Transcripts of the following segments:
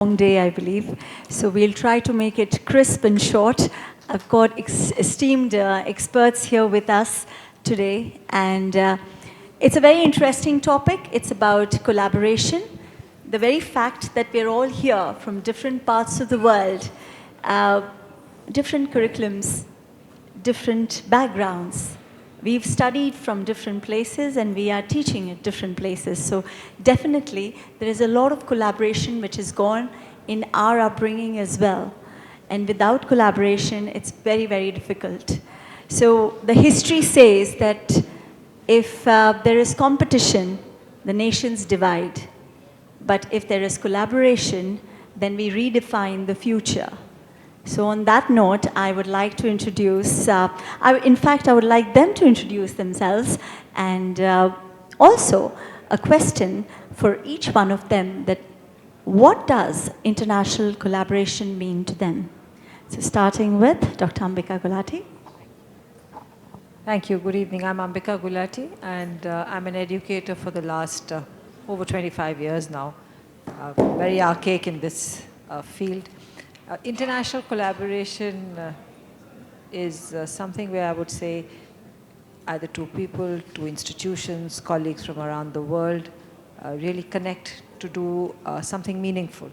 Long day, I believe. So we'll try to make it crisp and short. I've got esteemed experts here with us today, and it's a very interesting topic. It's about collaboration. The very fact that we're all here from different parts of the world, different curriculums, different backgrounds. We've studied from different places and we are teaching at different places. So definitely there is a lot of collaboration which has gone in our upbringing as well. And without collaboration, it's very, very difficult. So the history says that if there is competition, the nations divide. But if there is collaboration, then we redefine the future. So on that note, I would like to introduce, in fact, I would like them to introduce themselves, and also a question for each one of them, that what does international collaboration mean to them? So starting with Dr. Ambika Gulati. Thank you. Good evening. I'm Ambika Gulati, and I'm an educator for the last over 25 years now. Very archaic in this field. International collaboration is something where I would say either two people, two institutions, colleagues from around the world really connect to do something meaningful,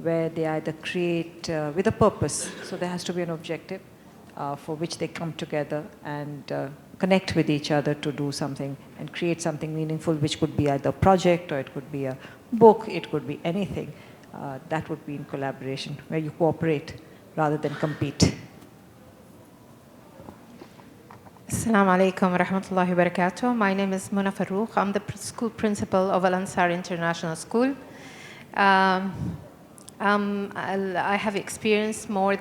where they either create with a purpose. So there has to be an objective for which they come together and connect with each other to do something and create something meaningful, which could be either a project or it could be a book, it could be anything. That would be in collaboration, where you cooperate rather than compete. Assalamu alaikum wa rahmatullahi wa barakatuh. My name is Muna Farroukh. I'm the school principal of Ansar International School. I have experience of more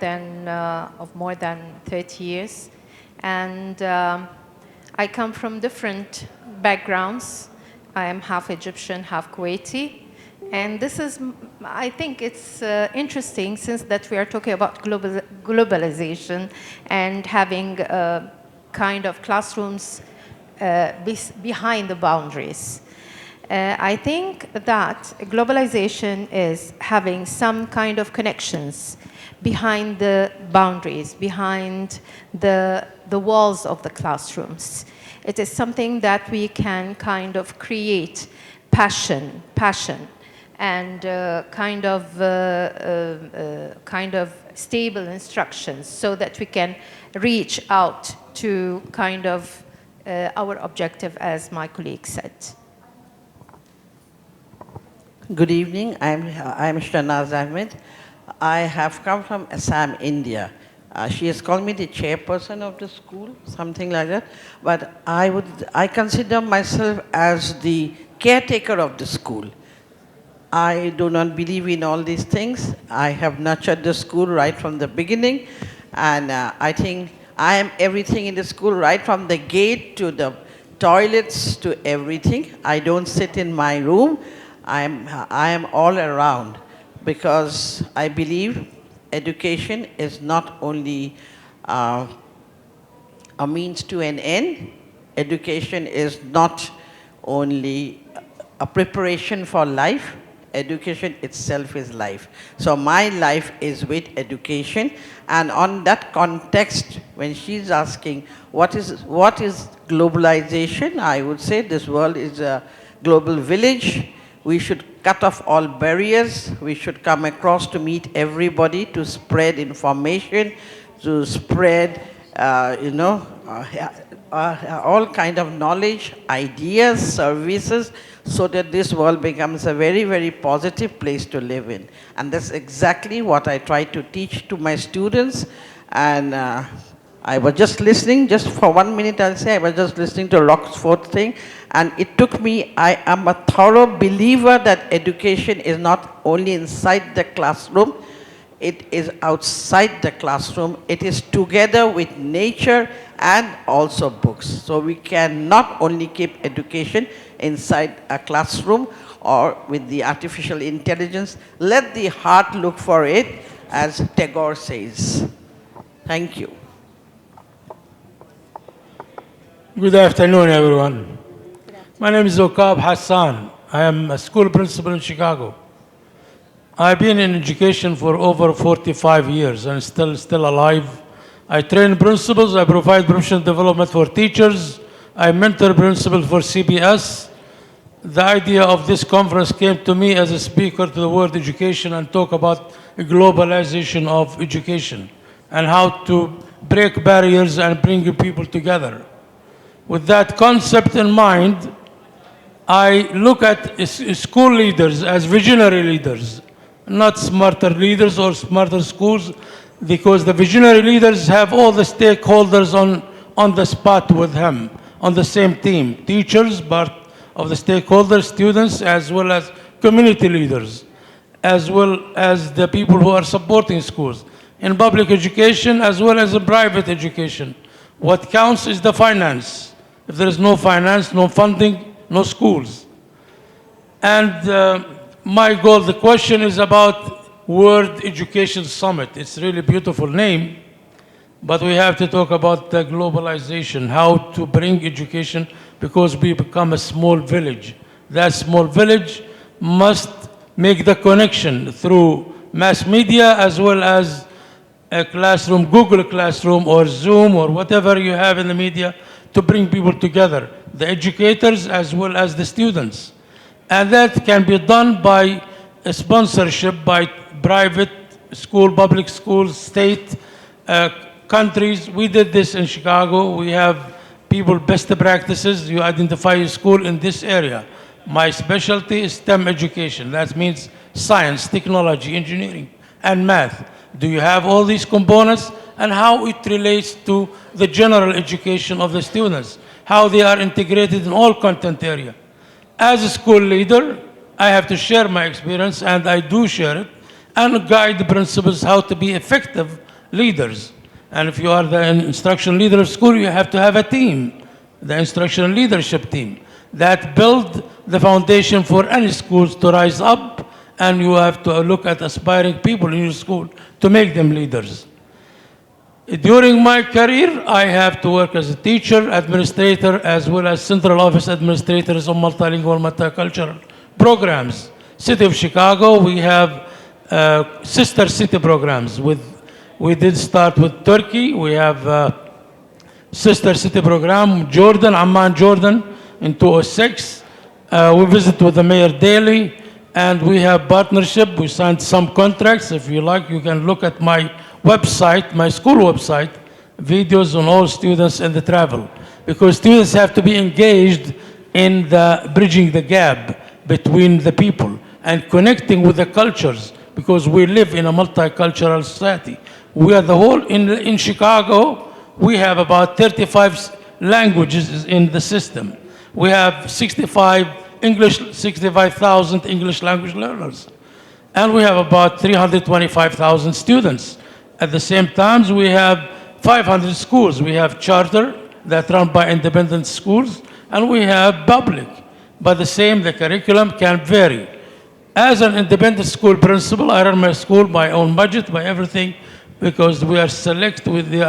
than 30 years, and I come from different backgrounds. I am half Egyptian, half Kuwaiti. And this is, I think it's interesting, since that we are talking about globalization and having kind of classrooms behind the boundaries. I think that globalization is having some kind of connections behind the boundaries, behind the walls of the classrooms. It is something that we can kind of create passion, and kind of stable instructions, so that we can reach out to kind of our objective, as my colleague said. Good evening. I'm Shahnaz Ahmed. I have come from Assam, India. She has called me the chairperson of the school, something like that. But I consider myself as the caretaker of the school. I do not believe in all these things. I have nurtured the school right from the beginning, and I think I am everything in the school, right from the gate to the toilets to everything. I don't sit in my room. I am all around, because I believe education is not only a means to an end. Education is not only a preparation for life. Education itself is life. So my life is with education, and on that context, when she's asking what is globalization, I would say this world is a global village. We should cut off all barriers. We should come across to meet everybody, to spread information, to spread, all kind of knowledge, ideas, services, so that this world becomes a very, very positive place to live in. And that's exactly what I try to teach to my students. And I was just listening, just for 1 minute I'll say, I was just listening to Roxford thing, and it took me, I am a thorough believer that education is not only inside the classroom, it is outside the classroom. It is together with nature and also books. So we cannot only keep education inside a classroom or with the artificial intelligence. Let the heart look for it, as Tagore says. Thank you. Good afternoon, everyone. My name is Okab Hassan. I am a school principal in Chicago. I've been in education for over 45 years and still alive. I train principals, I provide professional development for teachers, I mentor principals for CBS. The idea of this conference came to me as a speaker to the world education and talk about globalization of education and how to break barriers and bring people together. With that concept in mind, I look at school leaders as visionary leaders, not smarter leaders or smarter schools, because the visionary leaders have all the stakeholders on the spot with him, on the same team. Teachers, but of the stakeholders, students, as well as community leaders, as well as the people who are supporting schools. In public education, as well as in private education, what counts is the finance. If there is no finance, no funding, no schools. And my goal, the question is about World Education Summit. It's a really beautiful name, but we have to talk about the globalization, how to bring education, because we become a small village. That small village must make the connection through mass media as well as a classroom, Google Classroom or Zoom or whatever you have in the media to bring people together, the educators as well as the students. And that can be done by a sponsorship by private school, public schools, state, countries. We did this in Chicago. We have people, best practices. You identify a school in this area. My specialty is STEM education. That means science, technology, engineering, and math. Do you have all these components? And how it relates to the general education of the students, how they are integrated in all content area. As a school leader, I have to share my experience, and I do share it, and guide the principals how to be effective leaders. And if you are the instruction leader of school, you have to have a team, the instructional leadership team, that build the foundation for any schools to rise up, and you have to look at aspiring people in your school to make them leaders. During my career, I have to work as a teacher, administrator, as well as central office administrators of multilingual, multicultural programs. City of Chicago, we have sister city programs. We did start with Turkey. We have sister city program, Jordan, Amman, Jordan, in 2006. We visit with the mayor daily, and we have partnership. We signed some contracts. If you like, you can look at my website, my school website, videos on all students and the travel. Because students have to be engaged in the bridging the gap between the people and connecting with the cultures, because we live in a multicultural society. We are the whole, in Chicago, we have about 35 languages in the system. We have 65,000 English language learners. And we have about 325,000 students. At the same time, we have 500 schools. We have charter that run by independent schools, and we have public. But the curriculum can vary. As an independent school principal, I run my school, my own budget, by everything, because they are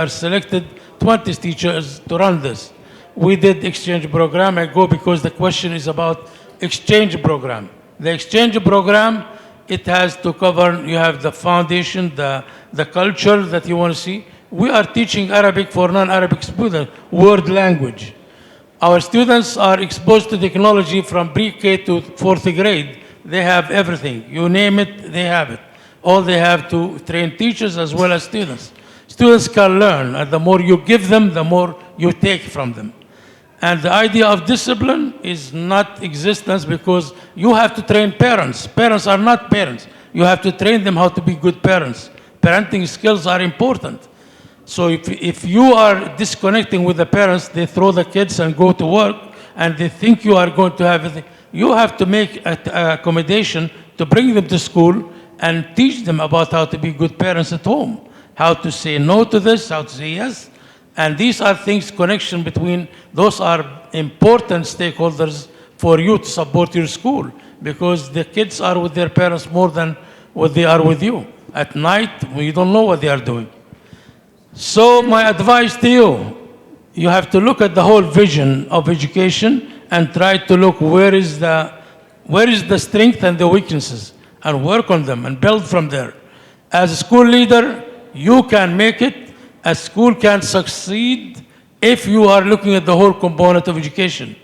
selected 20 teachers to run this. We did exchange program. I go because the question is about exchange program. The exchange program, it has to cover, you have the foundation, the culture that you want to see. We are teaching Arabic for non-Arabic students, world language. Our students are exposed to technology from pre-K to fourth grade. They have everything. You name it, they have it. All they have to train teachers as well as students. Students can learn, and the more you give them, the more you take from them. And the idea of discipline is not existence, because you have to train parents. Parents are not parents. You have to train them how to be good parents. Parenting skills are important. So if you are disconnecting with the parents, they throw the kids and go to work, and they think you are going to have everything. You have to make accommodation to bring them to school and teach them about how to be good parents at home, how to say no to this, how to say yes. And these are things, connection between, those are important stakeholders for you to support your school, because the kids are with their parents more than what they are with you. At night, you don't know what they are doing. So my advice to you, you have to look at the whole vision of education and try to look where is the strength and the weaknesses. and work on them and build from there. As a school leader, you can make it. A school can succeed if you are looking at the whole component of education.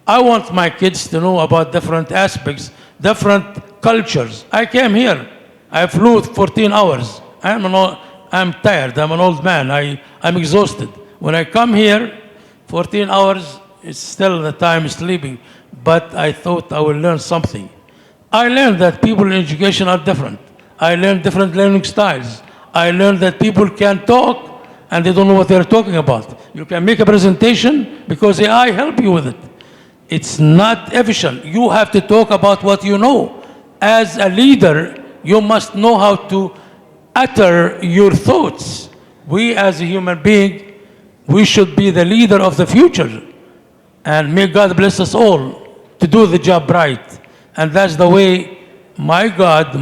I want my kids to know about different aspects, different cultures. I came here. I flew 14 hours. I'm tired. I'm an old man. I'm exhausted. When I come here, 14 hours, it's still the time sleeping. But I thought I will learn something. I learned that people in education are different. I learned different learning styles. I learned that people can talk and they don't know what they're talking about. You can make a presentation because AI help you with it. It's not efficient. You have to talk about what you know. As a leader, you must know how to utter your thoughts. We as a human being, we should be the leader of the future. And may God bless us all to do the job right. And that's the way my God,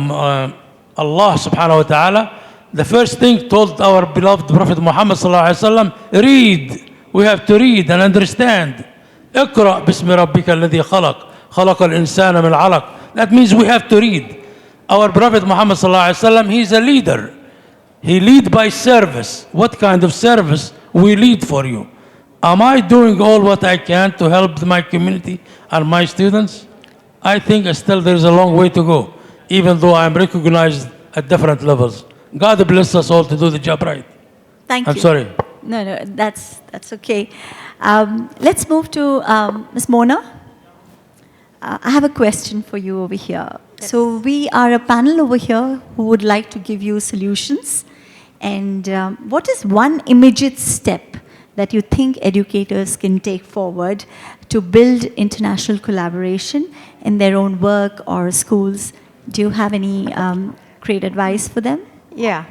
Allah subhanahu wa ta'ala, the first thing told our beloved Prophet Muhammad sallallahu alaihi wasallam, read. We have to read and understand. اقرأ باسم ربك الذي خلق خلق الإنسان من علق. That means we have to read. Our Prophet Muhammad sallallahu alaihi wasallam, he's a leader. He lead by service. What kind of service we lead for you? Am I doing all what I can to help my community and my students? I think still there's a long way to go, even though I'm recognized at different levels. God bless us all to do the job right. Thank you. I'm sorry. No, that's okay. Let's move to Ms. Mona. I have a question for you over here. Yes. So we are a panel over here who would like to give you solutions. And what is one immediate step that you think educators can take forward to build international collaboration in their own work or schools? Do you have any great advice for them? Yeah.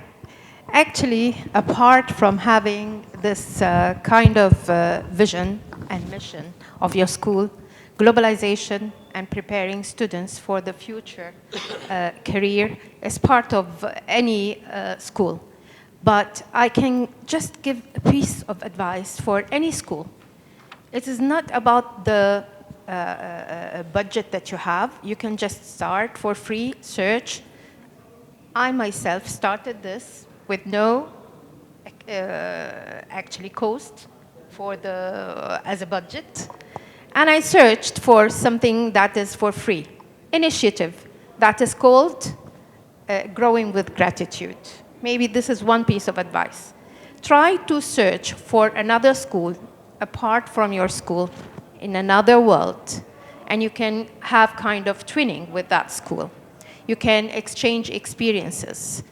Actually, apart from having this kind of vision and mission of your school, globalization and preparing students for the future career is part of any school. But I can just give a piece of advice for any school. It is not about the budget that you have. You can just start for free, search. I myself started this with no actually cost for as a budget. And I searched for something that is for free, initiative that is called Growing with Gratitude. Maybe this is one piece of advice. Try to search for another school apart from your school in another world, and you can have kind of twinning with that school. You can exchange experiences.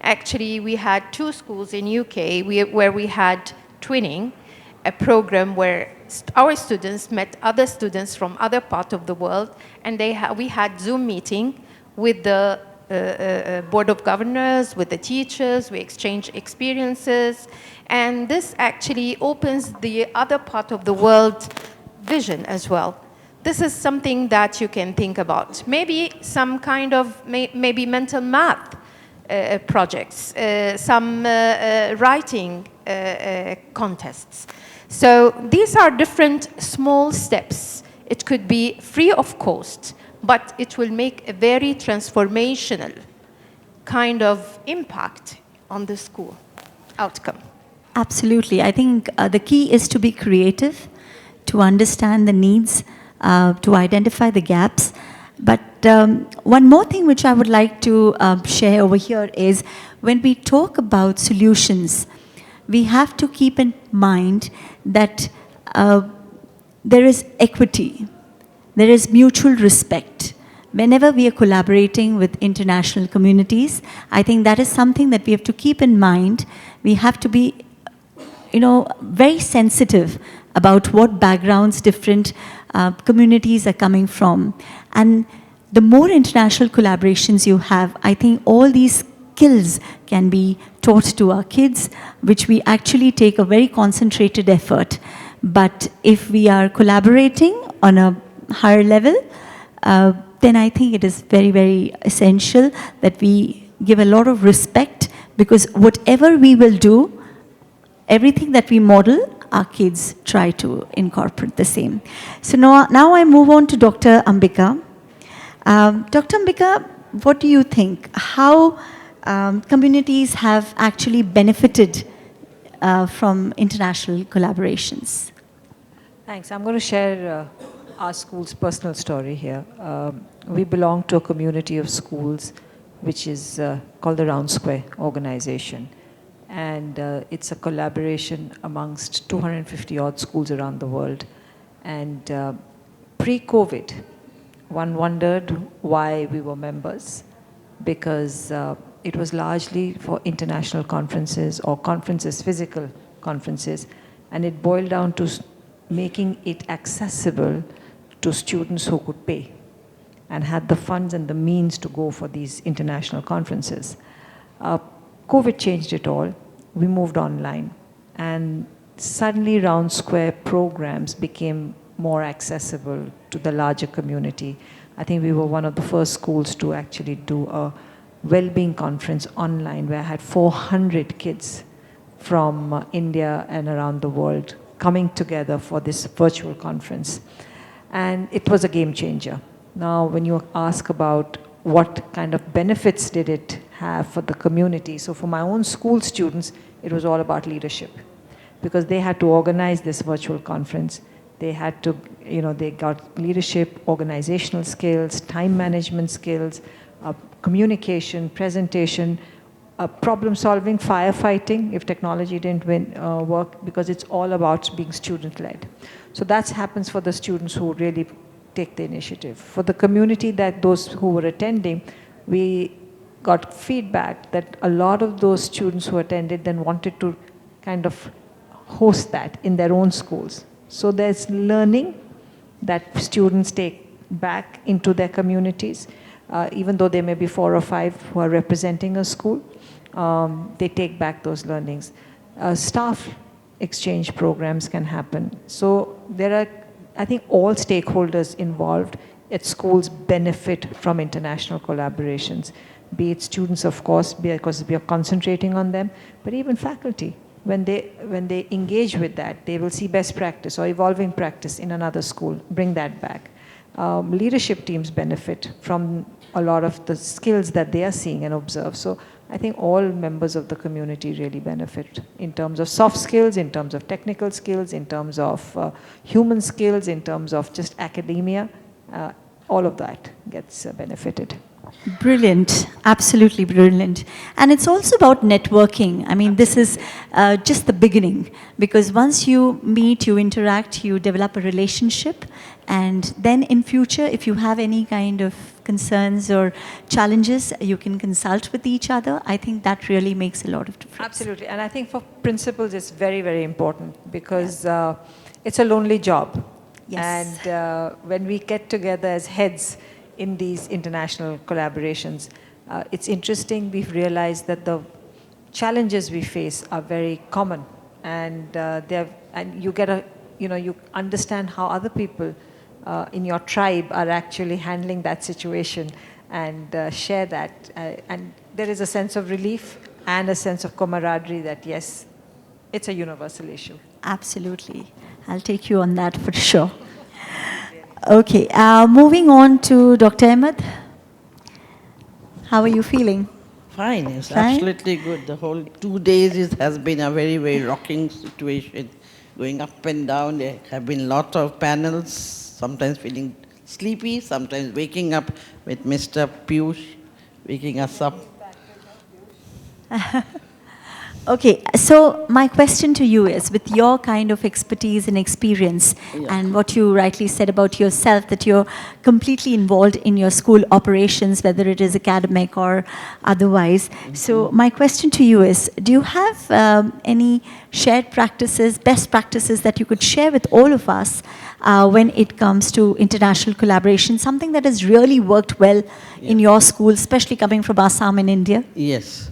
Actually, we had 2 schools in UK where we had twinning, a program where our students met other students from other parts of the world, and we had Zoom meeting with the Board of Governors, with the teachers. We exchange experiences, and this actually opens the other part of the world vision as well. This is something that you can think about. Maybe some kind of maybe mental math projects, some writing contests. So these are different small steps. It could be free of cost, but it will make a very transformational kind of impact on the school outcome. Absolutely. I think the key is to be creative, to understand the needs, to identify the gaps. But one more thing which I would like to share over here is when we talk about solutions, we have to keep in mind that there is equity, there is mutual respect. Whenever we are collaborating with international communities, I think that is something that we have to keep in mind. We have to be, very sensitive about what backgrounds different communities are coming from. And the more international collaborations you have, I think all these skills can be taught to our kids, which we actually take a very concentrated effort. But if we are collaborating on a higher level, then I think it is very, very essential that we give a lot of respect, because whatever we will do, everything that we model, our kids try to incorporate the same. So now I move on to Dr. Ambika. Dr. Ambika, what do you think? How communities have actually benefited from international collaborations? Thanks. I'm going to share our school's personal story here. We belong to a community of schools which is called the Round Square Organization. And it's a collaboration amongst 250 odd schools around the world. And pre-COVID, one wondered why we were members, because it was largely for international conferences or conferences, physical conferences, and it boiled down to making it accessible to students who could pay and had the funds and the means to go for these international conferences. COVID changed it all. We moved online, and suddenly Round Square programs became more accessible to the larger community. I think we were one of the first schools to actually do a well-being conference online where I had 400 kids from India and around the world coming together for this virtual conference. And it was a game changer. Now, when you ask about what kind of benefits did it have for the community, so for my own school students, it was all about leadership, because they had to organize this virtual conference. They had to, they got leadership, organizational skills, time management skills, communication, presentation, problem solving, firefighting, if technology didn't work, because it's all about being student-led. So that happens for the students who really take the initiative. For the community, that those who were attending, we got feedback that a lot of those students who attended then wanted to kind of host that in their own schools. So there's learning that students take back into their communities, even though there may be 4 or 5 who are representing a school, they take back those learnings. Staff exchange programs can happen. So there are, I think all stakeholders involved at schools benefit from international collaborations, be it students, of course, because we are concentrating on them, but even faculty. When they engage with that, they will see best practice or evolving practice in another school, bring that back. Leadership teams benefit from a lot of the skills that they are seeing and observe. So I think all members of the community really benefit in terms of soft skills, in terms of technical skills, in terms of human skills, in terms of just academia. All of that gets benefited. Brilliant, absolutely brilliant. And it's also about networking. I mean, this is just the beginning, because once you meet, you interact, you develop a relationship, and then in future, if you have any kind of concerns or challenges, you can consult with each other. I think that really makes a lot of difference. Absolutely, and I think for principals, it's very, very important, because it's a lonely job. Yes. And when we get together as heads in these international collaborations, it's interesting. We've realized that the challenges we face are very common, and you get you understand how other people in your tribe are actually handling that situation, and share that, and there is a sense of relief and a sense of camaraderie that yes, it's a universal issue. Absolutely, I'll take you on that for sure. Okay, moving on to Dr. Ahmed. How are you feeling? Fine, it's Fine? absolutely good. The whole 2 days has been a very, very rocking situation, going up and down. There have been lots of panels, sometimes feeling sleepy, sometimes waking up with Mr. Piyush, waking us up. Okay, so my question to you is, with your kind of expertise and experience, and what you rightly said about yourself, that you're completely involved in your school operations, whether it is academic or otherwise. So my question to you is, do you have any shared practices, best practices that you could share with all of us when it comes to international collaboration, something that has really worked well in your school, especially coming from Assam in India? Yes.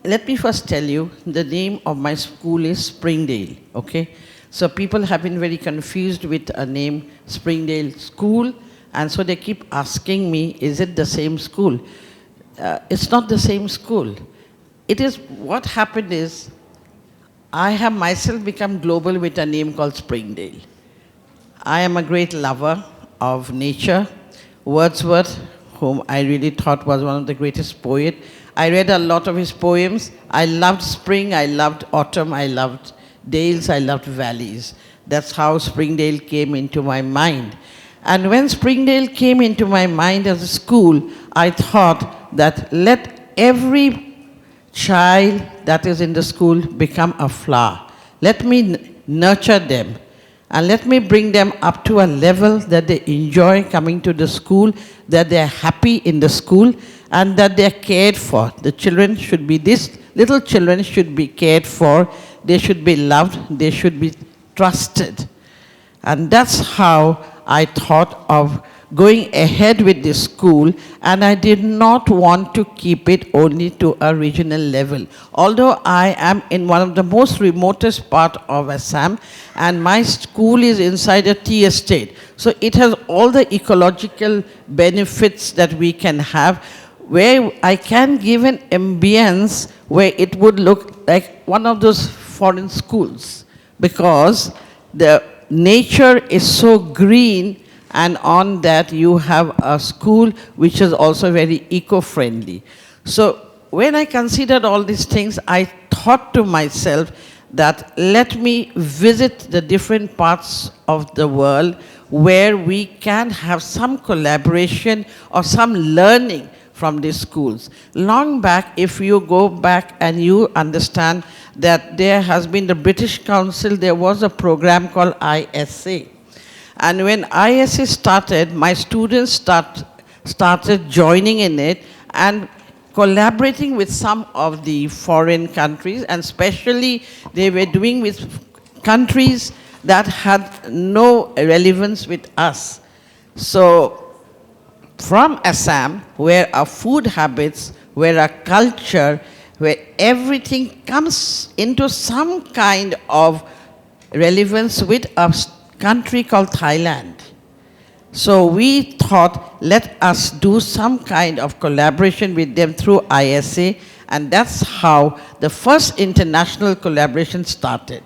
Let me first tell you, the name of my school is Springdale, okay? So people have been very confused with a name, Springdale School, and so they keep asking me, is it the same school? It's not the same school. It is, what happened is, I have myself become global with a name called Springdale. I am a great lover of nature. Wordsworth, whom I really thought was one of the greatest poets. I read a lot of his poems. I loved spring, I loved autumn, I loved dales, I loved valleys. That's how Springdale came into my mind. And when Springdale came into my mind as a school, I thought that let every child that is in the school become a flower. Let me nurture them. And let me bring them up to a level that they enjoy coming to the school, that they are happy in the school, and that they are cared for. The children should be, these little children should be cared for, they should be loved, they should be trusted. And that's how I thought of going ahead with this school, and I did not want to keep it only to a regional level. Although I am in one of the most remotest part of Assam, and my school is inside a tea estate. So it has all the ecological benefits that we can have, where I can give an ambience where it would look like one of those foreign schools, because the nature is so green, and on that you have a school which is also very eco-friendly. So when I considered all these things, I thought to myself that let me visit the different parts of the world where we can have some collaboration or some learning from these schools. Long back, if you go back and you understand that there has been the British Council, there was a program called ISA. And when ISA started, my students started joining in it and collaborating with some of the foreign countries, and especially they were doing with countries that had no relevance with us. So from Assam, where our food habits, where our culture, where everything comes into some kind of relevance with a country called Thailand. So we thought, let us do some kind of collaboration with them through ISA, and that's how the first international collaboration started.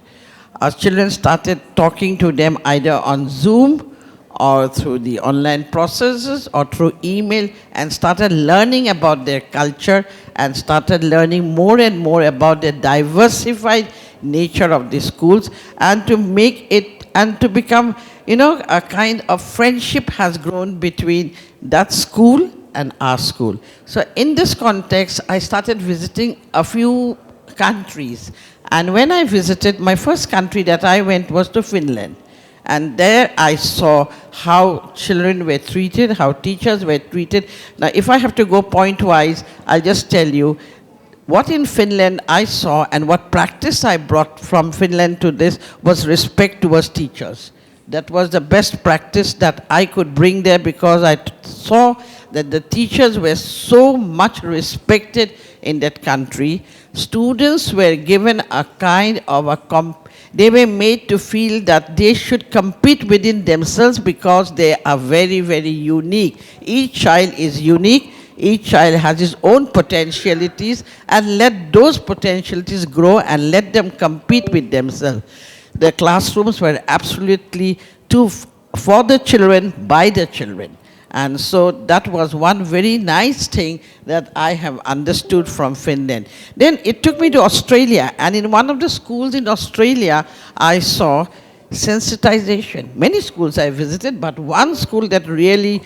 Our children started talking to them either on Zoom or through the online processes or through email, and started learning about their culture and started learning more and more about the diversified nature of the schools, and to make it and to become, a kind of friendship has grown between that school and our school. So in this context, I started visiting a few countries. And when I visited, my first country that I went was to Finland. And there I saw how children were treated, how teachers were treated. Now, if I have to go point-wise, I'll just tell you, what in Finland I saw and what practice I brought from Finland to this was respect towards teachers. That was the best practice that I could bring there, because I saw that the teachers were so much respected in that country. Students were given a kind of they were made to feel that they should compete within themselves because they are very, very unique. Each child is unique. Each child has his own potentialities, and let those potentialities grow and let them compete with themselves. The classrooms were absolutely for the children, by the children. And so that was one very nice thing that I have understood from Finland. Then it took me to Australia, and in one of the schools in Australia, I saw sensitization. Many schools I visited, but one school that really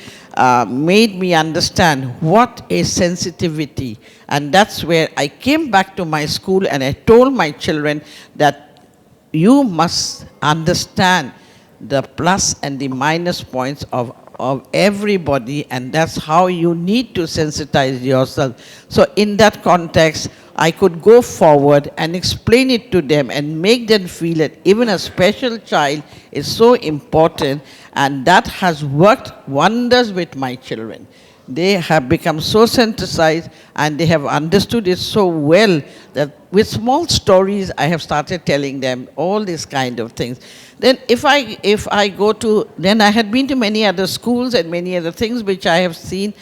made me understand what is sensitivity. And that's where I came back to my school and I told my children that you must understand the plus and the minus points of everybody, and that's how you need to sensitize yourself. So in that context, I could go forward and explain it to them and make them feel that even a special child is so important, and that has worked wonders with my children. They have become so sensitized and they have understood it so well that with small stories I have started telling them all these kind of things. Then if I go to, then I had been to many other schools and many other things which I have seen,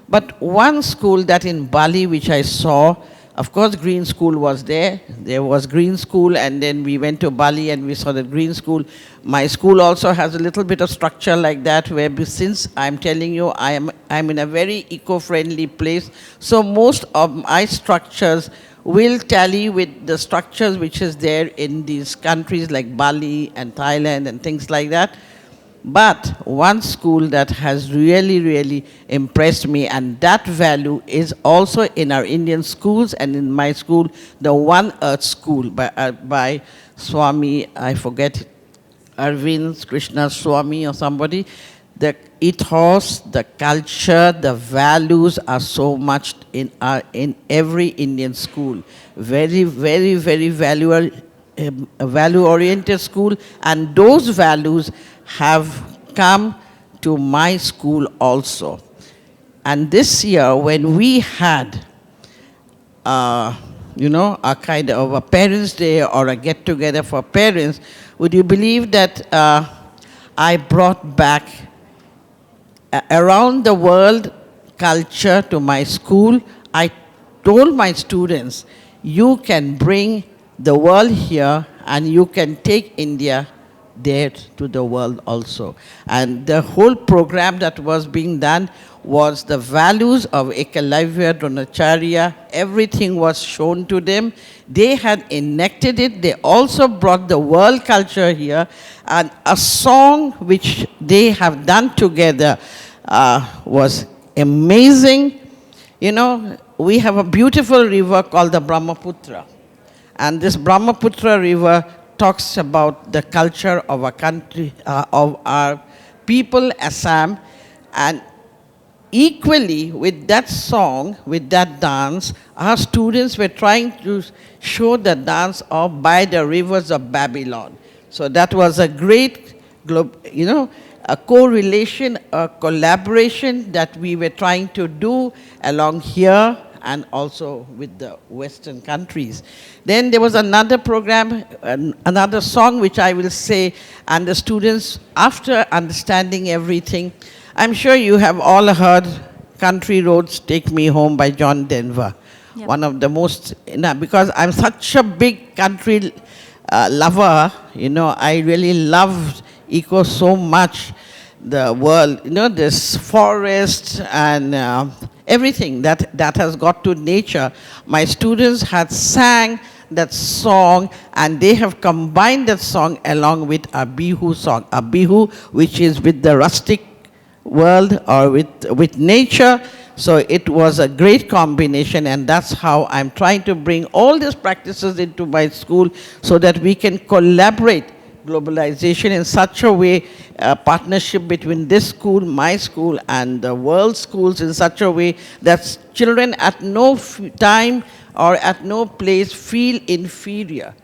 but one school that in Bali which I saw, Of course, Green School was there. There was Green School, and then we went to Bali and we saw the Green School. My school also has a little bit of structure like that, where since I'm telling you, I'm in a very eco-friendly place, so most of my structures will tally with the structures which is there in these countries like Bali and Thailand and things like that. But one school that has really, really impressed me, and that value is also in our Indian schools and in my school, the One Earth School by Swami, I forget, Arvind Krishna Swami or somebody. The ethos, the culture, the values are so much in every Indian school. Very, very, very value-oriented school, and those values have come to my school also. And this year, when we had, a kind of a Parents' Day or a get-together for parents, would you believe that I brought back around the world culture to my school? I told my students, you can bring the world here and you can take India there to the world also. And the whole program that was being done was the values of Ekalavya, Dronacharya, everything was shown to them. They had enacted it. They also brought the world culture here, and a song which they have done together was amazing. We have a beautiful river called the Brahmaputra, and this Brahmaputra river talks about the culture of our country, of our people, Assam, and equally with that song, with that dance, our students were trying to show the dance of By the Rivers of Babylon. So that was a great, a correlation, a collaboration that we were trying to do along here and also with the Western countries. Then there was another program, another song which I will say, and the students, after understanding everything, I'm sure you have all heard Country Roads Take Me Home by John Denver. Yep. One of the most, because I'm such a big country lover, I really love eco so much. The world, this forest and everything that has got to nature. My students had sang that song, and they have combined that song along with a Bihu song. A Bihu, which is with the rustic world or with nature. So it was a great combination, and that's how I'm trying to bring all these practices into my school so that we can collaborate globalization in such a way, partnership between this school, my school, and the world schools in such a way that children at no time or at no place feel inferior.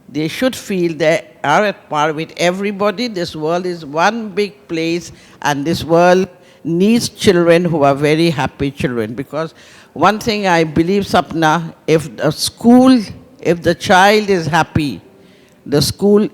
They should feel they are at par with everybody. This world is one big place, and this world needs children who are very happy children. Because one thing I believe, Sapna, if the child is happy, the school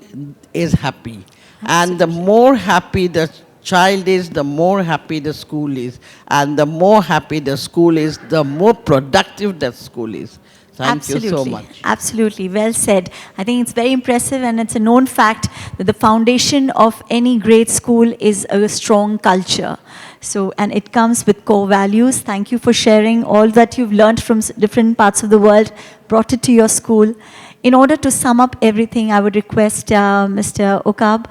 is happy. Absolutely. And the more happy the child is, the more happy the school is. And the more happy the school is, the more productive that school is. Thank you so much. Absolutely. Well said. I think it's very impressive, and it's a known fact that the foundation of any great school is a strong culture. So, and it comes with core values. Thank you for sharing all that you've learned from different parts of the world, brought it to your school. In order to sum up everything, I would request Mr. Okab,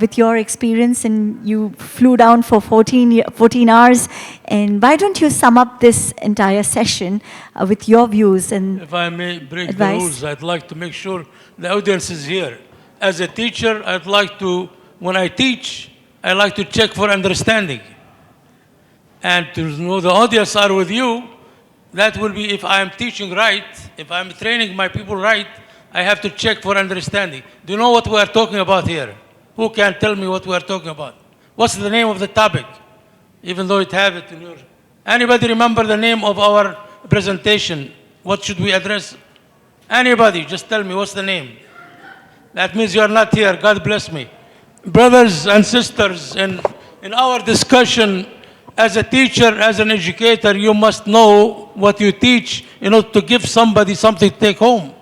with your experience, and you flew down for 14 hours, and why don't you sum up this entire session with your views and If I may break advice. the rules, I'd like to make sure the audience is here. As a teacher, I'd like to, when I teach, I like to check for understanding. And to know the audience are with you, that will be if I'm teaching right, if I'm training my people right, I have to check for understanding. Do you know what we are talking about here? Who can tell me what we are talking about? What's the name of the topic? Even though it have it in your... Anybody remember the name of our presentation? What should we address? Anybody, just tell me what's the name. That means you are not here. God bless me. Brothers and sisters, in our discussion, as a teacher, as an educator, you must know what you teach, to give somebody something to take home.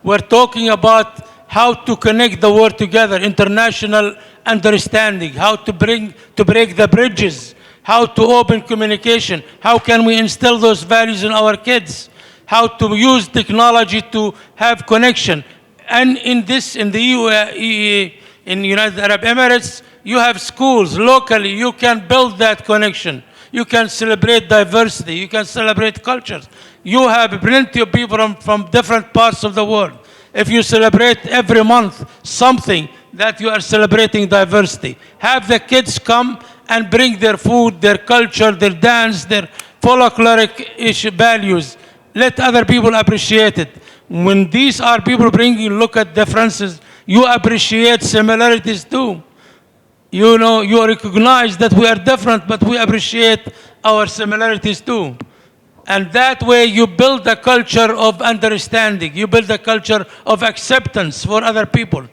We're talking about how to connect the world together, international understanding, how to break the bridges, how to open communication, how can we instill those values in our kids, how to use technology to have connection. And in the UAE, in United Arab Emirates, you have schools locally. You can build that connection. You can celebrate diversity. You can celebrate cultures. You have plenty of people from different parts of the world. If you celebrate every month something that you are celebrating diversity, have the kids come and bring their food, their culture, their dance, their folkloric values. Let other people appreciate it. When these are people look at differences, you appreciate similarities too. You recognize that we are different, but we appreciate our similarities too. And that way you build a culture of understanding. You build a culture of acceptance for other people.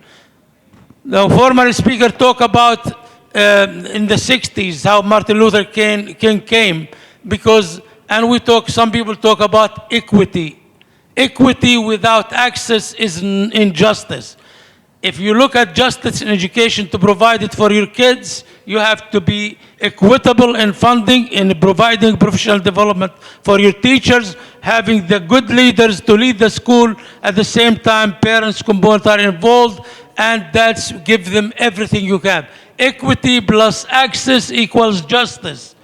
The former speaker talked about in the 60s how Martin Luther King came some people talk about equity. Equity without access is injustice. If you look at justice in education to provide it for your kids, you have to be equitable in funding, in providing professional development for your teachers, having the good leaders to lead the school. At the same time, parents component are involved, and that's give them everything you can. Equity plus access equals justice.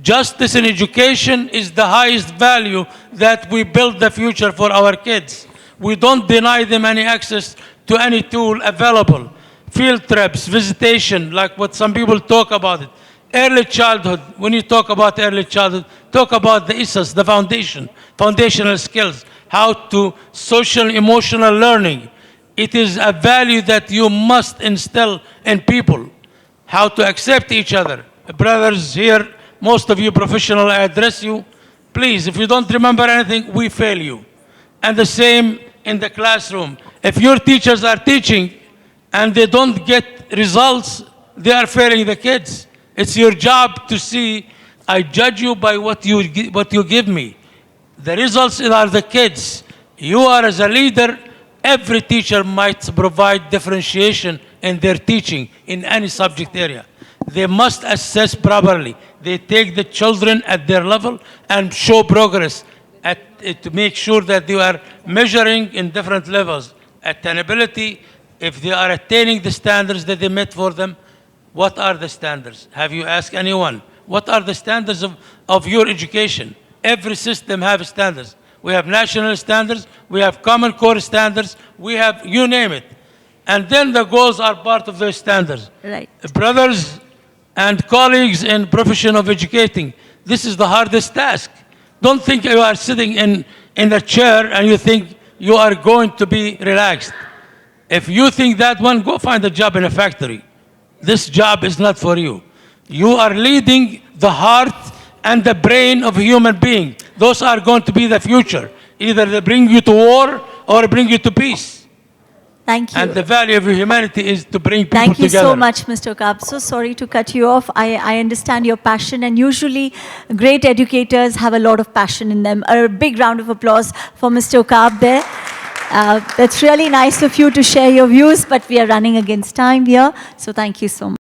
Justice in education is the highest value that we build the future for our kids. We don't deny them any access to any tool available. Field trips, visitation, like what some people talk about it. Early childhood, when you talk about early childhood, talk about the ISAs, the foundational skills, how to social emotional learning. It is a value that you must instill in people. How to accept each other. Brothers here, most of you professional, I address you. Please, if you don't remember anything, we fail you. And the same in the classroom. If your teachers are teaching and they don't get results, they are failing the kids. It's your job to see, I judge you by what you give me. The results are the kids. You are as a leader, every teacher might provide differentiation in their teaching in any subject area. They must assess properly. They take the children at their level and show progress to make sure that they are measuring in different levels. Attainability, if they are attaining the standards that they met for them, what are the standards? Have you asked anyone? What are the standards of your education? Every system has standards. We have national standards, we have common core standards, we have, you name it. And then the goals are part of those standards. Right. Brothers and colleagues in profession of educating, this is the hardest task. Don't think you are sitting in a chair and you think you are going to be relaxed. If you think that one, go find a job in a factory. This job is not for you. You are leading the heart and the brain of a human being. Those are going to be the future. Either they bring you to war or bring you to peace. Thank you. And the value of humanity is to bring people Thank you together. so much, Mr. Okab. So sorry to cut you off. I understand your passion, and usually great educators have a lot of passion in them. A big round of applause for Mr. Okab there. That's really nice of you to share your views, but we are running against time here, so thank you so much.